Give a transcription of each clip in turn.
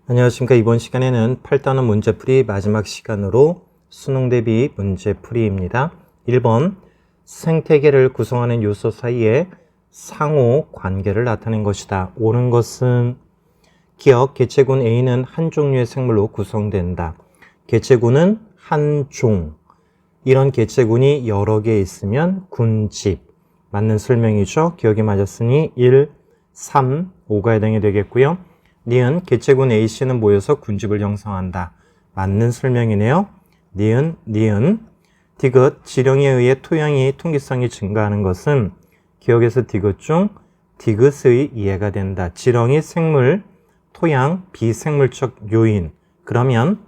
안녕하십니까. 이번 시간에는 8단원 문제풀이 마지막 시간으로 수능 대비 문제풀이입니다. 1번 생태계를 구성하는 요소 사이에 상호 관계를 나타낸 것이다. 옳은 것은 기억, 개체군 A는 한 종류의 생물로 구성된다. 개체군은 한 종. 이런 개체군이 여러 개 있으면 군집. 맞는 설명이죠. 기억이 맞았으니 1, 3, 5가 해당이 되겠고요. 니은 개체군 A씨는 모여서 군집을 형성한다. 맞는 설명이네요. 니은, 니은. 디귿, 지령에 의해 토양이 통기성이 증가하는 것은 기억에서 디귿 중 디귿의 이해가 된다. 지령이 생물, 토양, 비생물적 요인. 그러면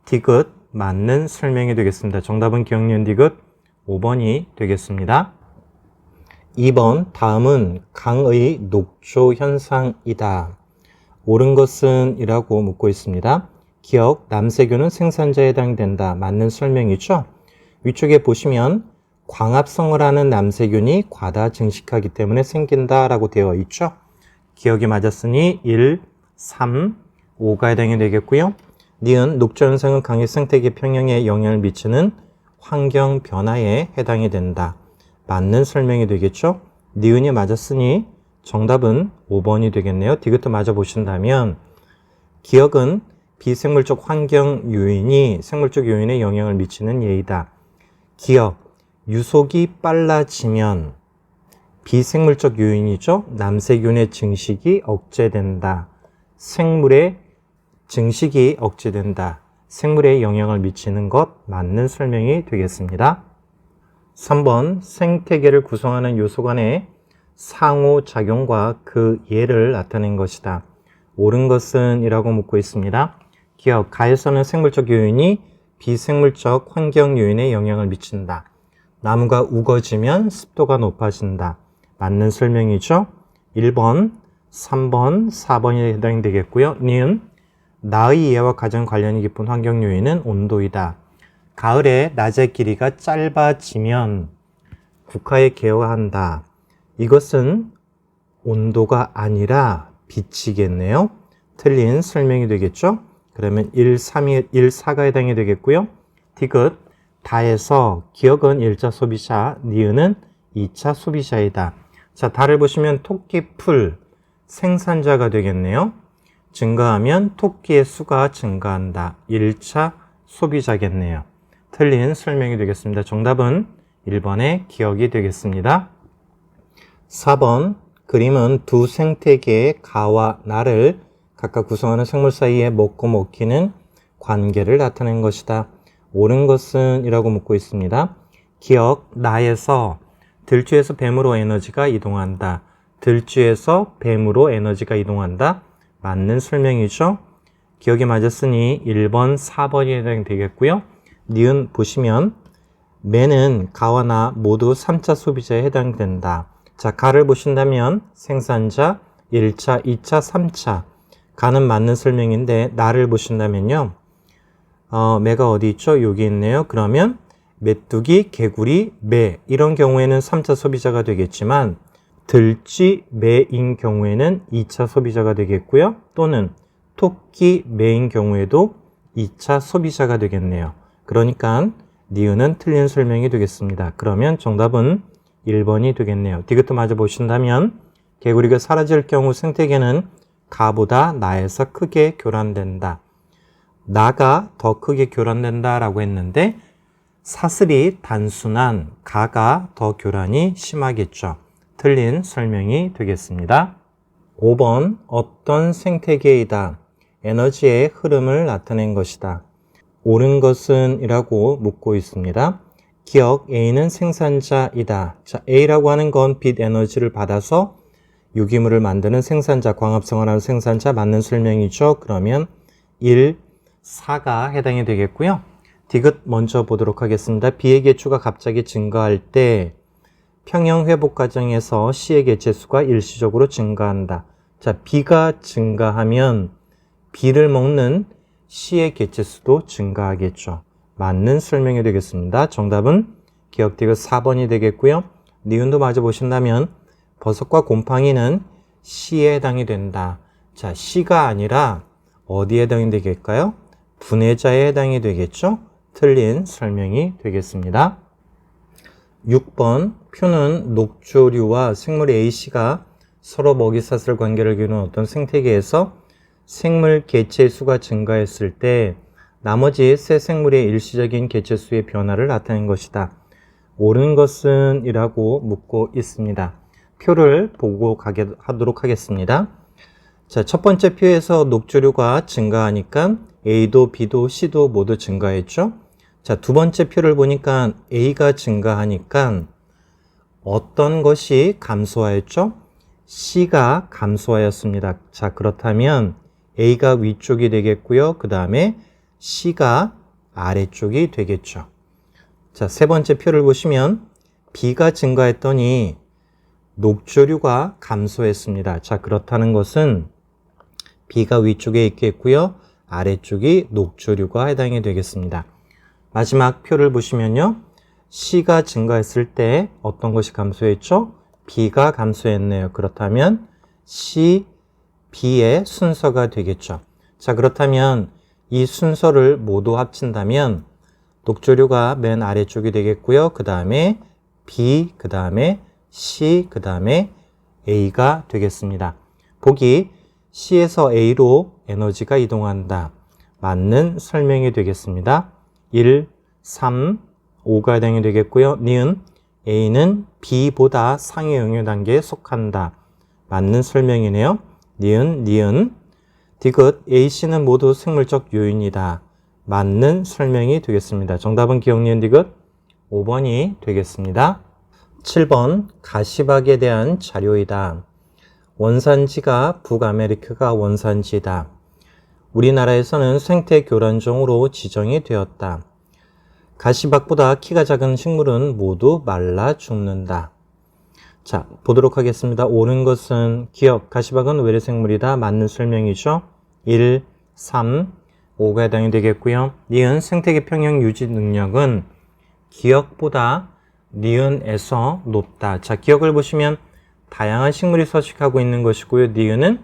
디귿 맞는 설명이 되겠습니다. 정답은 기억, 니은, 디귿 5번이 되겠습니다. 2번 다음은 강의 녹조 현상이다. 옳은 것은 이라고 묻고 있습니다. 기억, 남세균은 생산자에 해당된다. 맞는 설명이죠. 위쪽에 보시면 광합성을 하는 남세균이 과다 증식하기 때문에 생긴다 라고 되어 있죠. 기억이 맞았으니 1, 3, 5가 해당이 되겠고요. 니은, 녹조 현상은 강의 생태계 평형에 영향을 미치는 환경 변화에 해당이 된다. 맞는 설명이 되겠죠. 니은이 맞았으니 정답은 5번이 되겠네요. 디귿도 맞아 보신다면 기억은 비생물적 환경 요인이 생물적 요인에 영향을 미치는 예이다. 기억, 유속이 빨라지면 비생물적 요인이죠. 남세균의 증식이 억제된다. 생물의 증식이 억제된다. 생물에 영향을 미치는 것 맞는 설명이 되겠습니다. 3번 생태계를 구성하는 요소 간의 상호작용과 그 예를 나타낸 것이다. 옳은 것은 이라고 묻고 있습니다. 기억, 가에서는 생물적 요인이 비생물적 환경 요인에 영향을 미친다. 나무가 우거지면 습도가 높아진다. 맞는 설명이죠. 1번, 3번, 4번이 해당되겠고요. 니은, 나의 이해와 가장 관련이 깊은 환경 요인은 온도이다. 가을에 낮의 길이가 짧아지면 국화에 개화한다. 이것은 온도가 아니라 빛이겠네요. 틀린 설명이 되겠죠. 그러면 1, 3이 1, 4가 해당이 되겠고요. 디귿, 다에서 기억은 1차 소비자, 니은은 2차 소비자이다. 자, 다를 보시면 토끼 풀 생산자가 되겠네요. 증가하면 토끼의 수가 증가한다. 1차 소비자겠네요. 틀린 설명이 되겠습니다. 정답은 1번의 기억이 되겠습니다. 4번 그림은 두 생태계의 가와 나를 각각 구성하는 생물 사이에 먹고 먹히는 관계를 나타낸 것이다. 옳은 것은 이라고 묻고 있습니다. 기억, 나에서 들쥐에서 뱀으로 에너지가 이동한다. 들쥐에서 뱀으로 에너지가 이동한다. 맞는 설명이죠. 기억이 맞았으니 1번, 4번이 해당되겠고요. 니은 보시면 매는 가와 나 모두 3차 소비자에 해당된다. 자, 가를 보신다면 생산자 1차, 2차, 3차. 가는 맞는 설명인데 나를 보신다면요. 매가 어디 있죠? 여기 있네요. 그러면 메뚜기, 개구리, 매 이런 경우에는 3차 소비자가 되겠지만 들쥐, 매인 경우에는 2차 소비자가 되겠고요. 또는 토끼, 매인 경우에도 2차 소비자가 되겠네요. 그러니까 니은은 틀린 설명이 되겠습니다. 그러면 정답은 1번이 되겠네요. 디귿도 맞아 보신다면 개구리가 사라질 경우 생태계는 가보다 나에서 크게 교란된다. 나가 더 크게 교란된다 라고 했는데 사슬이 단순한 가가 더 교란이 심하겠죠. 틀린 설명이 되겠습니다. 5번 어떤 생태계이다. 에너지의 흐름을 나타낸 것이다. 옳은 것은 이라고 묻고 있습니다. 기억, A는 생산자이다. 자, A라고 하는 건 빛 에너지를 받아서 유기물을 만드는 생산자, 광합성을 하는 생산자 맞는 설명이죠. 그러면 1, 4가 해당이 되겠고요. 디귿 먼저 보도록 하겠습니다. B의 개수가 갑자기 증가할 때 평형 회복 과정에서 C의 개체수가 일시적으로 증가한다. 자, B가 증가하면 B를 먹는 C의 개체수도 증가하겠죠. 맞는 설명이 되겠습니다. 정답은 기억 디귿 4번이 되겠고요. 니은도 맞아 보신다면 버섯과 곰팡이는 C에 해당이 된다. 자, C가 아니라 어디에 해당이 되겠까요? 분해자에 해당이 되겠죠? 틀린 설명이 되겠습니다. 6번 표는 녹조류와 생물 A씨가 서로 먹이사슬 관계를 기르는 어떤 생태계에서 생물 개체 수가 증가했을 때 나머지 새 생물의 일시적인 개체 수의 변화를 나타낸 것이다. 옳은 것은 이라고 묻고 있습니다. 표를 보고 하도록 하겠습니다. 자, 첫 번째 표에서 녹조류가 증가하니까 A도 B도 C도 모두 증가했죠. 자, 두 번째 표를 보니까 A가 증가하니까 어떤 것이 감소하였죠? C가 감소하였습니다. 자, 그렇다면 A가 위쪽이 되겠고요. 그 다음에 C가 아래쪽이 되겠죠. 자, 세 번째 표를 보시면 B가 증가했더니 녹조류가 감소했습니다. 자, 그렇다는 것은 B가 위쪽에 있겠고요. 아래쪽이 녹조류가 해당이 되겠습니다. 마지막 표를 보시면요. C가 증가했을 때 어떤 것이 감소했죠? B가 감소했네요. 그렇다면 C, B의 순서가 되겠죠. 자, 그렇다면 이 순서를 모두 합친다면 녹조류가 맨 아래쪽이 되겠고요. 그 다음에 B, 그 다음에 C, 그 다음에 A가 되겠습니다. 보기 C에서 A로 에너지가 이동한다. 맞는 설명이 되겠습니다. 1, 3, 5가 해당이 되겠고요. 니은 A는 B보다 상위 영역 단계에 속한다. 맞는 설명이네요. 니은, 니은. 디귿 A, C는 모두 생물적 요인이다. 맞는 설명이 되겠습니다. 정답은 기억, 니은, 디귿 5번이 되겠습니다. 7번 가시박에 대한 자료이다. 원산지가 북아메리카가 원산지다. 우리나라에서는 생태 교란종으로 지정이 되었다. 가시박보다 키가 작은 식물은 모두 말라 죽는다. 자, 보도록 하겠습니다. 옳은 것은 기억, 가시박은 외래생물이다. 맞는 설명이죠. 1, 3, 5가 해당이 되겠고요. 니은 생태계 평형 유지 능력은 기억보다 니은에서 높다. 자, 기억을 보시면 다양한 식물이 서식하고 있는 것이고요. 니은은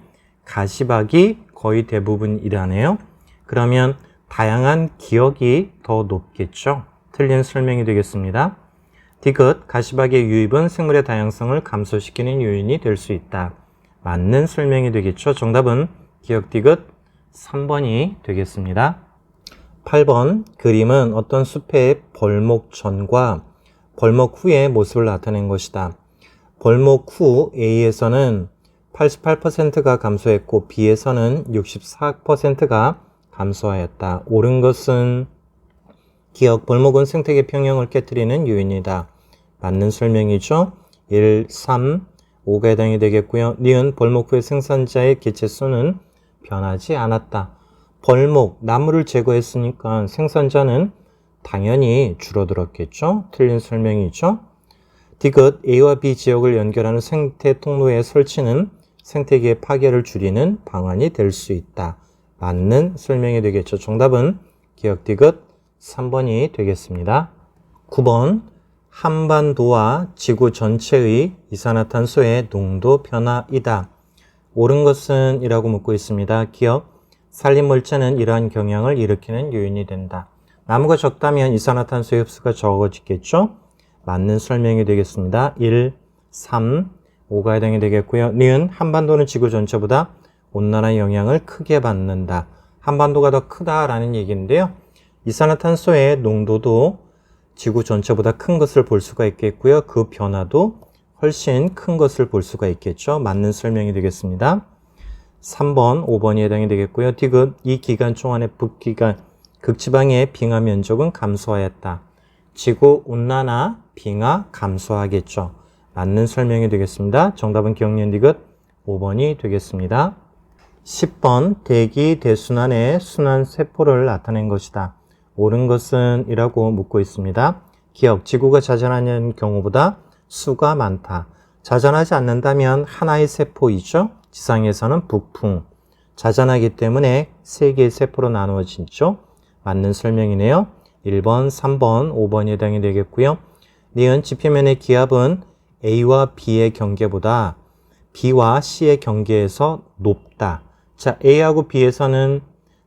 가시박이 거의 대부분이라네요. 그러면 다양한 기억이 더 높겠죠. 틀린 설명이 되겠습니다. 디귿, 가시박의 유입은 생물의 다양성을 감소시키는 요인이 될 수 있다. 맞는 설명이 되겠죠. 정답은 기억 디귿 3번이 되겠습니다. 8번 그림은 어떤 숲의 벌목 전과 벌목 후의 모습을 나타낸 것이다. 벌목 후 A에서는 88%가 감소했고 B에서는 64%가 감소하였다. 옳은 것은 기억, 벌목은 생태계 평형을 깨뜨리는 요인이다. 맞는 설명이죠. 1, 3, 5가 해당이 되겠고요. 니은 벌목 후의 생산자의 개체 수는 변하지 않았다. 벌목, 나무를 제거했으니까 생산자는 당연히 줄어들었겠죠. 틀린 설명이죠. 디귿, A와 B 지역을 연결하는 생태 통로의 설치는 생태계의 파괴를 줄이는 방안이 될 수 있다. 맞는 설명이 되겠죠. 정답은 기억 디귿 3번이 되겠습니다. 9번 한반도와 지구 전체의 이산화탄소의 농도 변화이다. 옳은 것은 이라고 묻고 있습니다. 기억, 산림물체는 이러한 경향을 일으키는 요인이 된다. 나무가 적다면 이산화탄소의 흡수가 적어지겠죠. 맞는 설명이 되겠습니다. 1, 3, 5가 해당이 되겠고요. 니은 한반도는 지구 전체보다 온난화 영향을 크게 받는다. 한반도가 더 크다라는 얘기인데요. 이산화탄소의 농도도 지구 전체보다 큰 것을 볼 수가 있겠고요. 그 변화도 훨씬 큰 것을 볼 수가 있겠죠. 맞는 설명이 되겠습니다. 3번, 5번이 해당이 되겠고요. 디귿, 이 기간 동안의 북기간, 극지방의 빙하 면적은 감소하였다. 지구 온난화, 빙하 감소하겠죠. 맞는 설명이 되겠습니다. 정답은 기억, 니은, 디귿 5번이 되겠습니다. 10번 대기 대순환의 순환 세포를 나타낸 것이다. 옳은 것은 이라고 묻고 있습니다. 기억, 지구가 자전하는 경우보다 수가 많다. 자전하지 않는다면 하나의 세포이죠. 지상에서는 북풍. 자전하기 때문에 세 개의 세포로 나누어지죠. 맞는 설명이네요. 1번, 3번, 5번이 해당이 되겠고요. 니은 지표면의 기압은 A와 B의 경계보다 B와 C의 경계에서 높다. 자, A하고 B에서는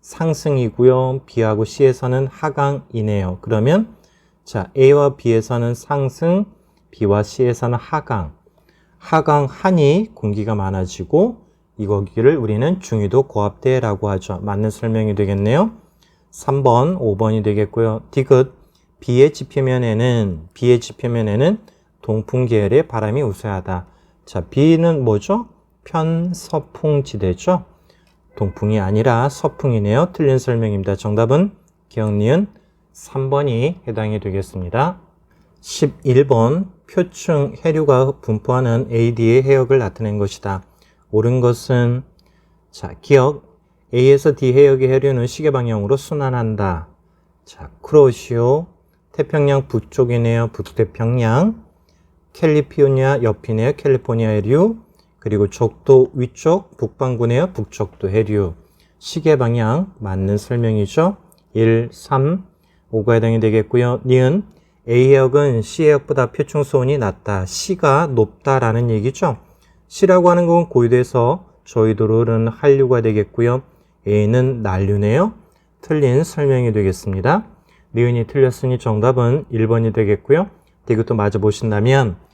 상승이고요. B하고 C에서는 하강이네요. 그러면 자, A와 B에서는 상승, B와 C에서는 하강. 하강하니 공기가 많아지고 이거기를 우리는 중위도 고압대라고 하죠. 맞는 설명이 되겠네요. 3번, 5번이 되겠고요. 디귿, B의 지표면에는 동풍 계열의 바람이 우세하다. 자, B는 뭐죠? 편서풍지대죠. 동풍이 아니라 서풍이네요. 틀린 설명입니다. 정답은 기억 니은 3번이 해당이 되겠습니다. 11번, 표층 해류가 분포하는 AD의 해역을 나타낸 것이다. 옳은 것은 자, 기억 A에서 D 해역의 해류는 시계 방향으로 순환한다. 자, 쿠로시오 태평양 북쪽이네요. 북태평양. 캘리포니아 옆이네요. 캘리포니아 해류. 그리고 적도 위쪽 북반구네요. 북적도 해류. 시계 방향 맞는 설명이죠. 1, 3, 5가 해당이 되겠고요. 니은 A 해역은 C 해역보다 표층 수온이 낮다. C가 높다라는 얘기죠. C라고 하는 건 고유돼서 저희도로 흐르는 한류가 되겠고요. A는 난류네요. 틀린 설명이 되겠습니다. 니은이 틀렸으니 정답은 1번이 되겠고요. 디귿도 맞아 보신다면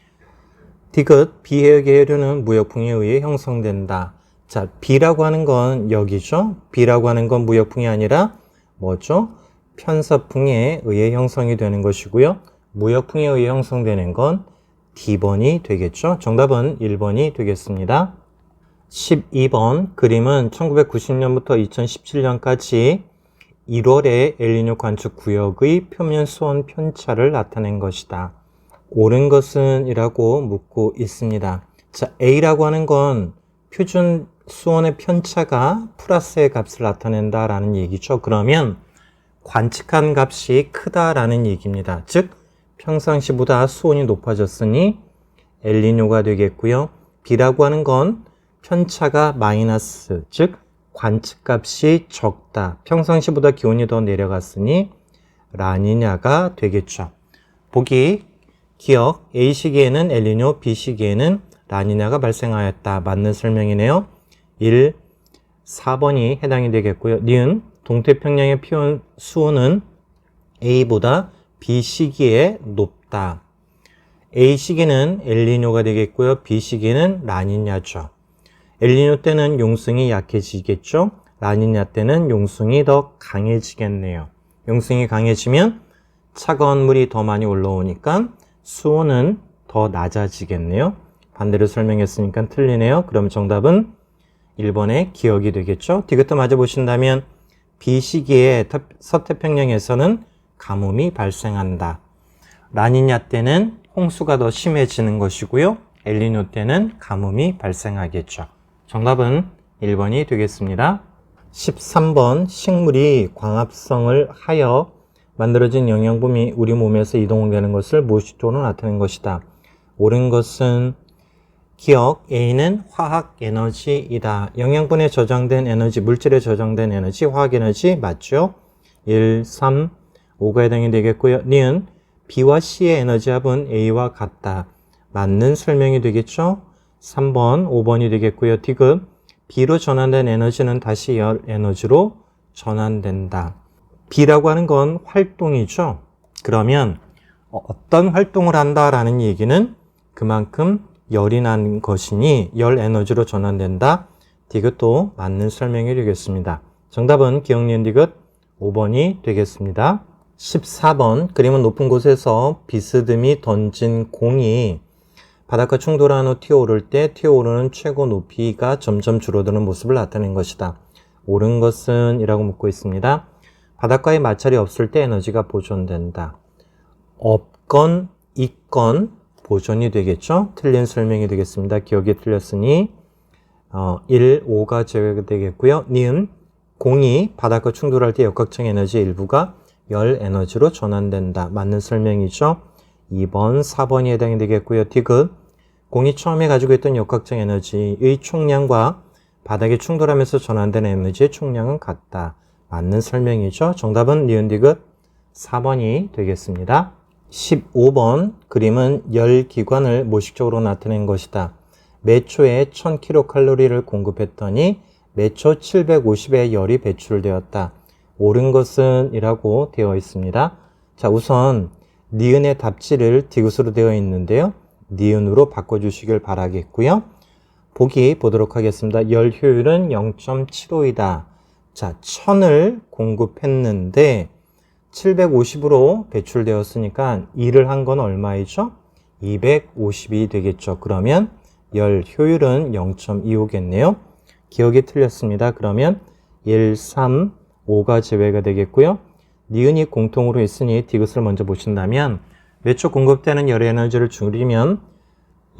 디귿 B 해역의 해류는 무역풍에 의해 형성된다. 자, B라고 하는 건 여기죠. B라고 하는 건 무역풍이 아니라 뭐죠? 편서풍에 의해 형성이 되는 것이고요. 무역풍에 의해 형성되는 건 D번이 되겠죠. 정답은 1번이 되겠습니다. 12번 그림은 1990년부터 2017년까지 1월의 엘니뇨 관측 구역의 표면 수온 편차를 나타낸 것이다. 옳은 것은 이라고 묻고 있습니다. 자, A라고 하는 건 표준 수온의 편차가 플러스의 값을 나타낸다라는 얘기죠. 그러면 관측한 값이 크다라는 얘기입니다. 즉 평상시보다 수온이 높아졌으니 엘니뇨가 되겠고요. B라고 하는 건 편차가 마이너스, 즉 관측값이 적다. 평상시보다 기온이 더 내려갔으니 라니냐가 되겠죠. 보기 기억 A 시기에는 엘니뇨, B 시기에는 라니냐가 발생하였다. 맞는 설명이네요. 1, 4번이 해당이 되겠고요. 니은 동태평양의 표현 수온은 A보다 B 시기에 높다. A 시기는 엘니뇨가 되겠고요. B 시기는 라니냐죠. 엘니뇨 때는 용승이 약해지겠죠. 라니냐 때는 용승이 더 강해지겠네요. 용승이 강해지면 차가운 물이 더 많이 올라오니까 수온은 더 낮아지겠네요. 반대로 설명했으니까 틀리네요. 그럼 정답은 1번의 기억이 되겠죠. 디귿도 맞아 보신다면 B 시기에 서태평양에서는 가뭄이 발생한다. 라니냐 때는 홍수가 더 심해지는 것이고요. 엘니뇨 때는 가뭄이 발생하겠죠. 정답은 1번이 되겠습니다. 13번 식물이 광합성을 하여 만들어진 영양분이 우리 몸에서 이동되는 것을 무의식적으로 나타낸 것이다. 옳은 것은 기억 A는 화학 에너지이다. 영양분에 저장된 에너지, 물질에 저장된 에너지, 화학 에너지 맞죠? 1, 3, 5가 해당이 되겠고요. 니은 B와 C의 에너지 합은 A와 같다. 맞는 설명이 되겠죠? 3번, 5번이 되겠고요. 디귿 B로 전환된 에너지는 다시 열 에너지로 전환된다. B라고 하는 건 활동이죠. 그러면 어떤 활동을 한다라는 얘기는 그만큼 열이 난 것이니 열 에너지로 전환된다. 디귿도 맞는 설명이 되겠습니다. 정답은 기억 니은 디귿 5번이 되겠습니다. 14번 그림은 높은 곳에서 비스듬히 던진 공이 바닷가 충돌한 후 튀어오를 때 튀어오르는 최고 높이가 점점 줄어드는 모습을 나타낸 것이다. 옳은 것은 이라고 묻고 있습니다. 바닷가에 마찰이 없을 때 에너지가 보존된다. 없건 있건 보존이 되겠죠. 틀린 설명이 되겠습니다. 기억이 틀렸으니 1, 5가 제외가 되겠고요. 니은 공이 바닷가 충돌할 때 역학적 에너지의 일부가 열 에너지로 전환된다. 맞는 설명이죠. 2번, 4번이 해당이 되겠고요. 디귿 공이 처음에 가지고 있던 역학적 에너지의 총량과 바닥에 충돌하면서 전환된 에너지의 총량은 같다. 맞는 설명이죠. 정답은 니은 디귿 4번이 되겠습니다. 15번 그림은 열기관을 모식적으로 나타낸 것이다. 매 초에 1000kcal를 공급했더니 몇 초 750의 열이 배출되었다. 옳은 것은 이라고 되어 있습니다. 자, 우선 니은의 답지를 디귿으로 되어 있는데요. 니은으로 바꿔주시길 바라겠고요. 보기 보도록 하겠습니다. 열 효율은 0.75이다. 자, 1000을 공급했는데 750으로 배출되었으니까 2를 한 건 얼마이죠? 250이 되겠죠. 그러면 열 효율은 0.25겠네요. 기억이 틀렸습니다. 그러면 1, 3, 5가 제외가 되겠고요. 니은이 공통으로 있으니 디귿을 먼저 보신다면 몇 초 공급되는 열의 에너지를 줄이면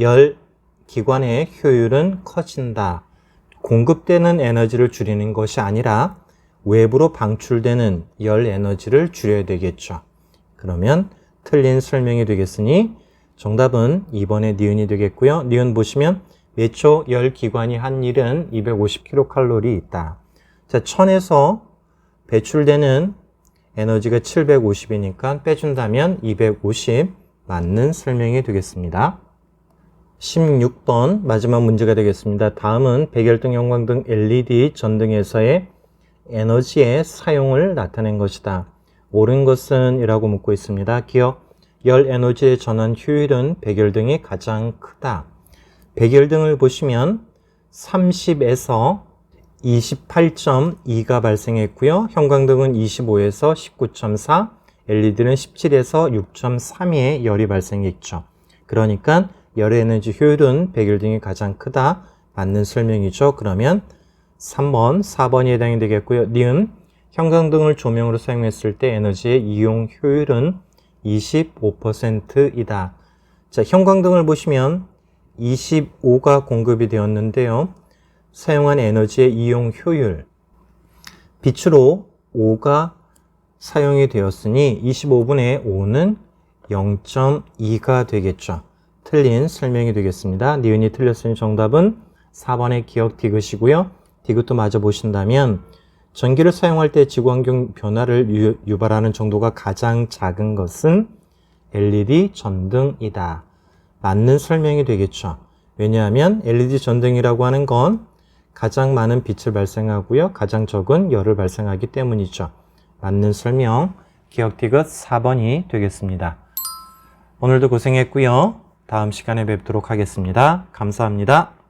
열 기관의 효율은 커진다. 공급되는 에너지를 줄이는 것이 아니라 외부로 방출되는 열 에너지를 줄여야 되겠죠. 그러면 틀린 설명이 되겠으니 정답은 2번의 니은이 되겠고요. 니은 보시면 몇 초 열 기관이 한 일은 250kcal 있다. 자, 1000에서 배출되는 에너지가 750이니까 빼준다면 250 맞는 설명이 되겠습니다. 16번 마지막 문제가 되겠습니다. 다음은 백열등, 형광등, LED 전등에서의 에너지의 사용을 나타낸 것이다. 옳은 것은 이라고 묻고 있습니다. 기억, 열 에너지의 전환 효율은 백열등이 가장 크다. 백열등을 보시면 30에서 28.2가 발생했고요. 형광등은 25에서 19.4, LED는 17에서 6.32의 열이 발생했죠. 그러니까 열의 에너지 효율은 백열등이 가장 크다. 맞는 설명이죠. 그러면 3번, 4번이 해당이 되겠고요. 니은, 형광등을 조명으로 사용했을 때 에너지의 이용 효율은 25%이다. 자, 형광등을 보시면 25가 공급이 되었는데요. 사용한 에너지의 이용 효율, 빛으로 5가 사용이 되었으니 25분의 5는 0.2가 되겠죠. 틀린 설명이 되겠습니다. 니은이 틀렸으니 정답은 4번의 기억 디귿이고요. 디귿도 마저 보신다면 전기를 사용할 때 지구환경 변화를 유발하는 정도가 가장 작은 것은 LED 전등이다. 맞는 설명이 되겠죠. 왜냐하면 LED 전등이라고 하는 건 가장 많은 빛을 발생하고요. 가장 적은 열을 발생하기 때문이죠. 맞는 설명, 기억 디귿 4번이 되겠습니다. 오늘도 고생했고요. 다음 시간에 뵙도록 하겠습니다. 감사합니다.